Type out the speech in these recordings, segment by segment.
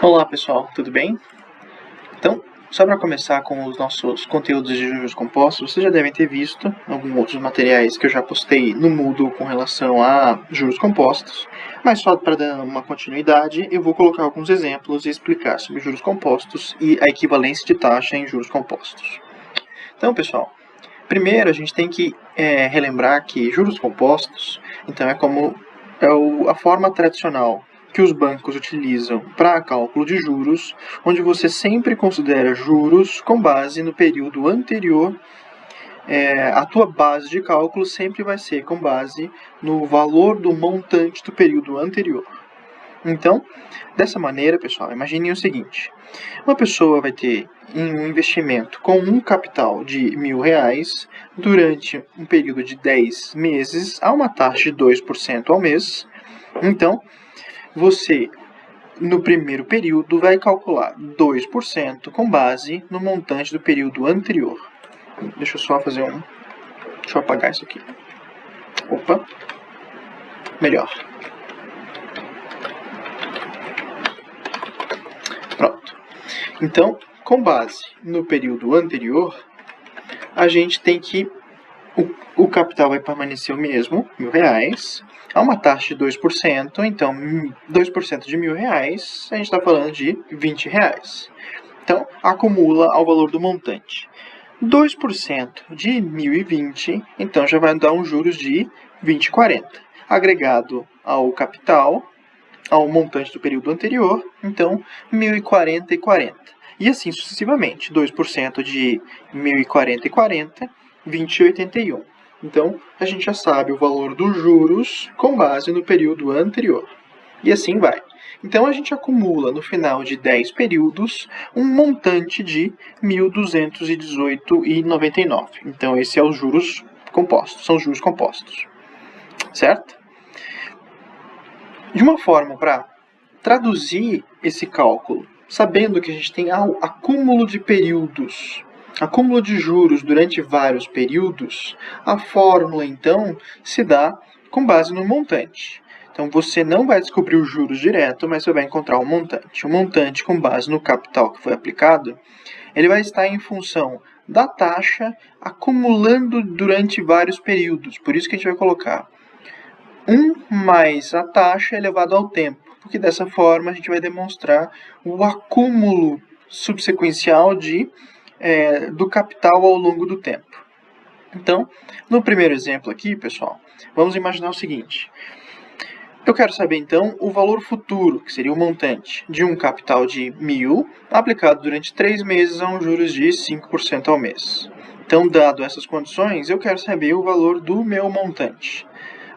Olá pessoal, tudo bem? Então, só para começar com os nossos conteúdos de juros compostos, vocês já devem ter visto alguns outros materiais que eu já postei no Moodle com relação a juros compostos, mas só para dar uma continuidade, eu vou colocar alguns exemplos e explicar sobre juros compostos e a equivalência de taxa em juros compostos. Então, pessoal, primeiro a gente tem que relembrar que juros compostos, então a forma tradicional que os bancos utilizam para cálculo de juros, onde você sempre considera juros com base no período anterior. A tua base de cálculo sempre vai ser com base no valor do montante do período anterior. Então, dessa maneira, pessoal, imaginem o seguinte: uma pessoa vai ter um investimento com um capital de R$1.000 durante um período de 10 meses a uma taxa de 2% ao mês. Então, você, no primeiro período, vai calcular 2% com base no montante do período anterior. Deixa eu só fazer um... Deixa eu apagar isso aqui. Opa. Melhor. Pronto. Então, com base no período anterior, a gente tem que... O capital vai permanecer o mesmo, R$1.000, a uma taxa de 2%, então 2% de R$1.000, a gente está falando de R$20. Então, acumula ao valor do montante. 2% de 1.020, então já vai dar um juros de 20,40. Agregado ao capital, ao montante do período anterior, então 1.040,40. E assim sucessivamente, 2% de 1.040,40, 20,81. Então, a gente já sabe o valor dos juros com base no período anterior. E assim vai. Então, a gente acumula, no final de 10 períodos, um montante de 1.218,99. Então, esse é os juros compostos, são os juros compostos. Certo? De uma forma para traduzir esse cálculo, sabendo que a gente tem acúmulo de períodos, acúmulo de juros durante vários períodos, a fórmula, então, se dá com base no montante. Então, você não vai descobrir os juros direto, mas você vai encontrar o montante. O montante, com base no capital que foi aplicado, ele vai estar em função da taxa acumulando durante vários períodos. Por isso que a gente vai colocar 1 mais a taxa elevado ao tempo, porque dessa forma a gente vai demonstrar o acúmulo subsequencial do capital ao longo do tempo. Então, no primeiro exemplo aqui, pessoal, vamos imaginar o seguinte. Eu quero saber, então, o valor futuro, que seria o montante, de um capital de 1.000, aplicado durante 3 meses a um juros de 5% ao mês. Então, dado essas condições, eu quero saber o valor do meu montante.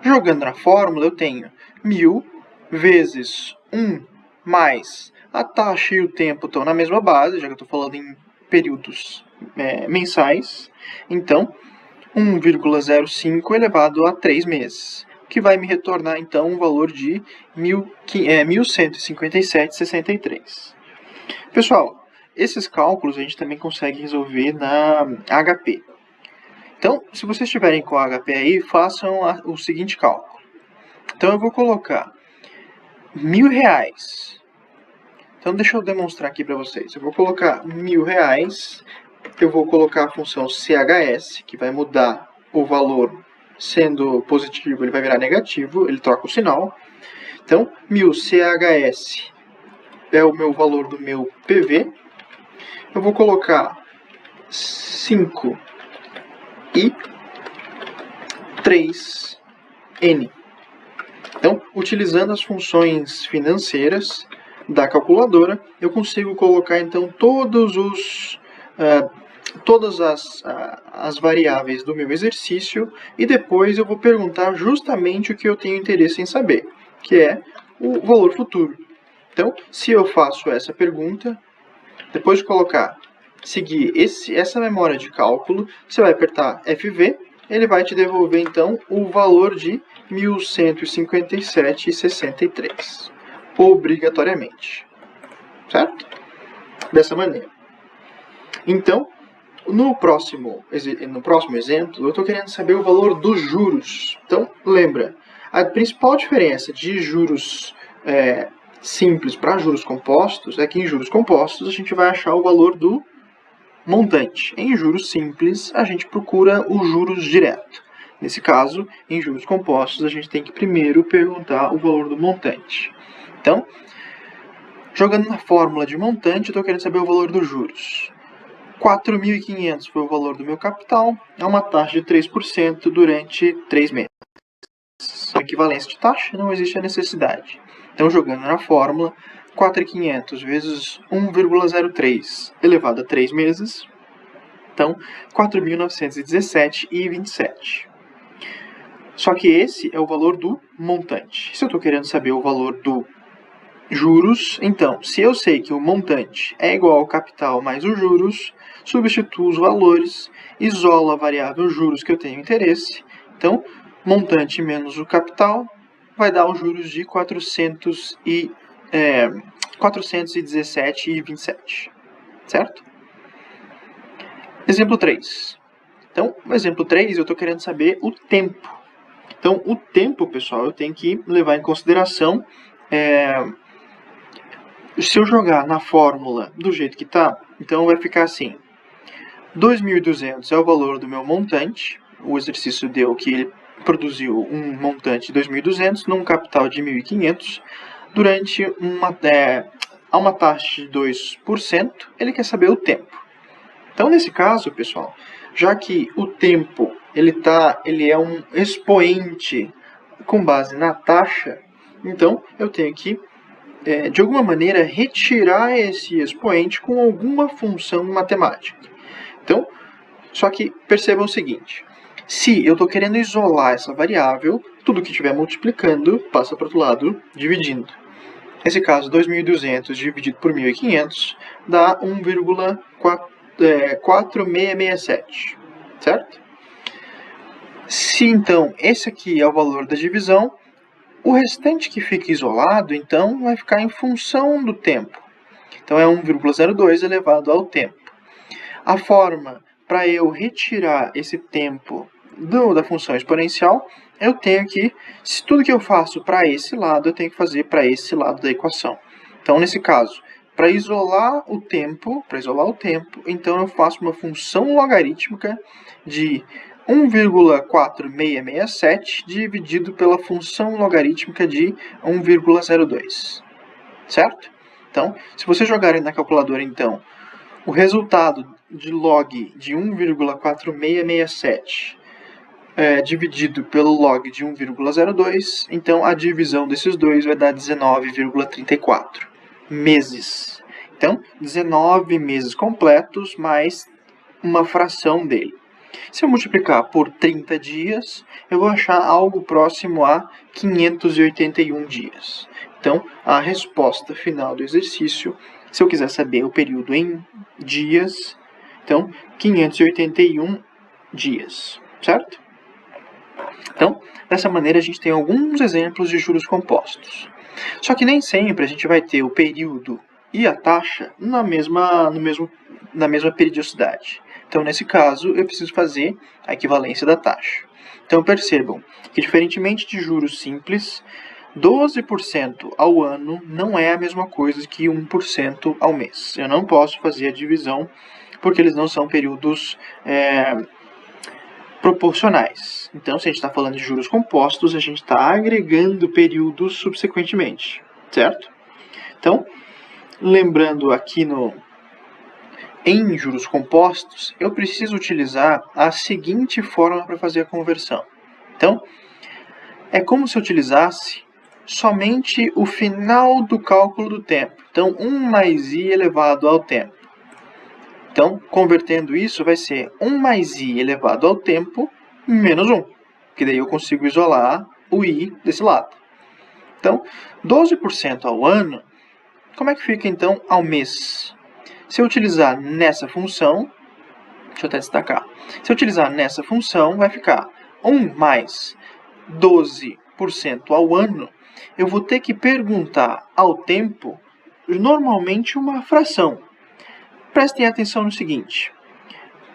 Jogando na fórmula, eu tenho 1.000 vezes 1 mais a taxa e o tempo estão na mesma base, já que eu estou falando em períodos mensais. Então, 1,05 elevado a 3 meses, que vai me retornar, então, um valor de 1.157,63. Pessoal, esses cálculos a gente também consegue resolver na HP. Então, se vocês estiverem com a HP aí, façam o seguinte cálculo. Então, eu vou colocar R$1.000. Então, deixa eu demonstrar aqui para vocês. Eu vou colocar R$1.000. Eu vou colocar a função CHS, que vai mudar o valor. Sendo positivo, ele vai virar negativo, ele troca o sinal. Então, 1.000 CHS é o meu valor do meu PV. Eu vou colocar 5 e 3N. Então, utilizando as funções financeiras da calculadora, eu consigo colocar, então, todas as variáveis do meu exercício e depois eu vou perguntar justamente o que eu tenho interesse em saber, que é o valor futuro. Então, se eu faço essa pergunta, depois de seguir essa memória de cálculo, você vai apertar FV, ele vai te devolver, então, o valor de 1.157,63, obrigatoriamente, certo? Dessa maneira. Então, no próximo exemplo, eu estou querendo saber o valor dos juros. Então, lembra, a principal diferença de juros simples para juros compostos é que em juros compostos a gente vai achar o valor do montante. Em juros simples, a gente procura os juros direto. Nesse caso, em juros compostos, a gente tem que primeiro perguntar o valor do montante. Então, jogando na fórmula de montante, eu estou querendo saber o valor dos juros. 4.500 foi o valor do meu capital, é uma taxa de 3% durante 3 meses. A equivalência de taxa não existe a necessidade. Então, jogando na fórmula, 4.500 vezes 1,03 elevado a 3 meses, então 4.917,27. Só que esse é o valor do montante. Se eu estou querendo saber o valor do juros, então, se eu sei que o montante é igual ao capital mais os juros, substituo os valores, isolo a variável juros que eu tenho interesse. Então, montante menos o capital vai dar os juros de 417,27, certo? Exemplo 3. Então, no exemplo 3, eu estou querendo saber o tempo. Então, o tempo, pessoal, eu tenho que levar em consideração... Se eu jogar na fórmula do jeito que está, então vai ficar assim. 2.200 é o valor do meu montante. O exercício deu que ele produziu um montante de 2.200 num capital de 1.500 durante a uma taxa de 2%. Ele quer saber o tempo. Então, nesse caso, pessoal, já que o tempo ele é um expoente com base na taxa, então eu tenho que de alguma maneira, retirar esse expoente com alguma função matemática. Então, só que percebam o seguinte, se eu estou querendo isolar essa variável, tudo que estiver multiplicando passa para o outro lado, dividindo. Nesse caso, 2.200 dividido por 1.500 dá 1,4667, certo? Se, então, esse aqui é o valor da divisão, o restante que fica isolado, então, vai ficar em função do tempo. Então, é 1,02 elevado ao tempo. A forma para eu retirar esse tempo da função exponencial, eu tenho que, se tudo que eu faço para esse lado, eu tenho que fazer para esse lado da equação. Então, nesse caso, para isolar o tempo, então eu faço uma função logarítmica de 1,4667 dividido pela função logarítmica de 1,02, certo? Então, se vocês jogarem na calculadora, então, o resultado de log de 1,4667 dividido pelo log de 1,02, então a divisão desses dois vai dar 19,34 meses. Então, 19 meses completos mais uma fração dele. Se eu multiplicar por 30 dias, eu vou achar algo próximo a 581 dias. Então, a resposta final do exercício, se eu quiser saber o período em dias, então, 581 dias, certo? Então, dessa maneira, a gente tem alguns exemplos de juros compostos. Só que nem sempre a gente vai ter o período e a taxa na mesma periodicidade. Então, nesse caso, eu preciso fazer a equivalência da taxa. Então, percebam que, diferentemente de juros simples, 12% ao ano não é a mesma coisa que 1% ao mês. Eu não posso fazer a divisão porque eles não são períodos proporcionais. Então, se a gente está falando de juros compostos, a gente está agregando períodos subsequentemente, certo? Então, lembrando aqui em juros compostos, eu preciso utilizar a seguinte fórmula para fazer a conversão. Então, é como se eu utilizasse somente o final do cálculo do tempo. Então, 1 mais i elevado ao tempo. Então, convertendo isso, vai ser 1 mais i elevado ao tempo menos 1. Que daí eu consigo isolar o i desse lado. Então, 12% ao ano, como é que fica então ao mês? Se eu utilizar nessa função, deixa eu até destacar. Se eu utilizar nessa função, vai ficar 1 mais 12% ao ano. Eu vou ter que perguntar ao tempo, normalmente uma fração. Prestem atenção no seguinte.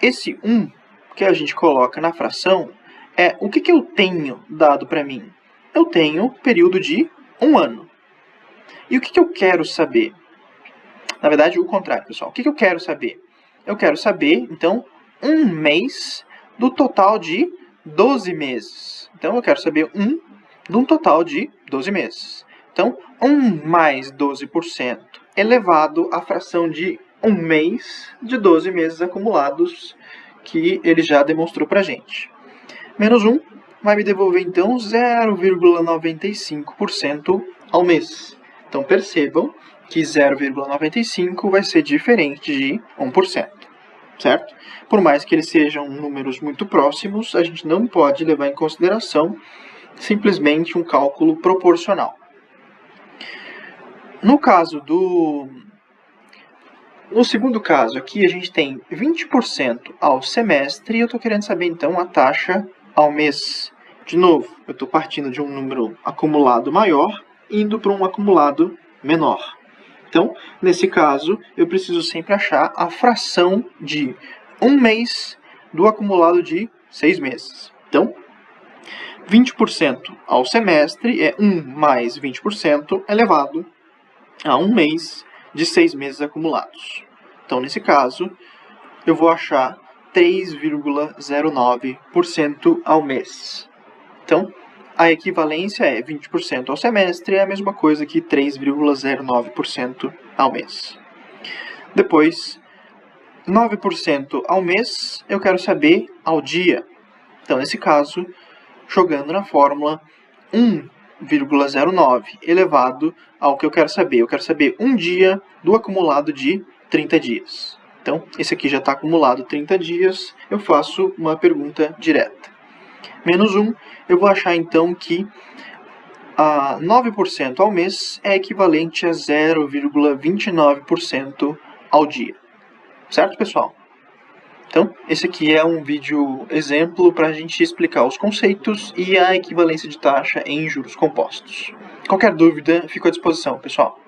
Esse 1 que a gente coloca na fração é o que eu tenho dado para mim. Eu tenho período de 1 ano. E o que eu quero saber? Na verdade, o contrário, pessoal. O que eu quero saber? Eu quero saber, então, um mês do total de 12 meses. Então, eu quero saber de um total de 12 meses. Então, 1 mais 12% elevado à fração de um mês de 12 meses acumulados, que ele já demonstrou para a gente. Menos 1 vai me devolver, então, 0,95% ao mês. Então, percebam que 0,95 vai ser diferente de 1%, certo? Por mais que eles sejam números muito próximos, a gente não pode levar em consideração simplesmente um cálculo proporcional. No segundo caso aqui, a gente tem 20% ao semestre e eu estou querendo saber, então, a taxa ao mês. De novo, eu estou partindo de um número acumulado maior, indo para um acumulado menor. Então, nesse caso, eu preciso sempre achar a fração de um mês do acumulado de 6 meses. Então, 20% ao semestre é 1 mais 20% elevado a um mês de 6 meses acumulados. Então, nesse caso, eu vou achar 3,09% ao mês. Então, a equivalência é 20% ao semestre, é a mesma coisa que 3,09% ao mês. Depois, 9% ao mês, eu quero saber ao dia. Então, nesse caso, jogando na fórmula 1,09 elevado ao que eu quero saber. Eu quero saber um dia do acumulado de 30 dias. Então, esse aqui já está acumulado 30 dias, eu faço uma pergunta direta. Menos 1, eu vou achar então que 9% ao mês é equivalente a 0,29% ao dia. Certo, pessoal? Então, esse aqui é um vídeo exemplo para a gente explicar os conceitos e a equivalência de taxa em juros compostos. Qualquer dúvida, fico à disposição, pessoal.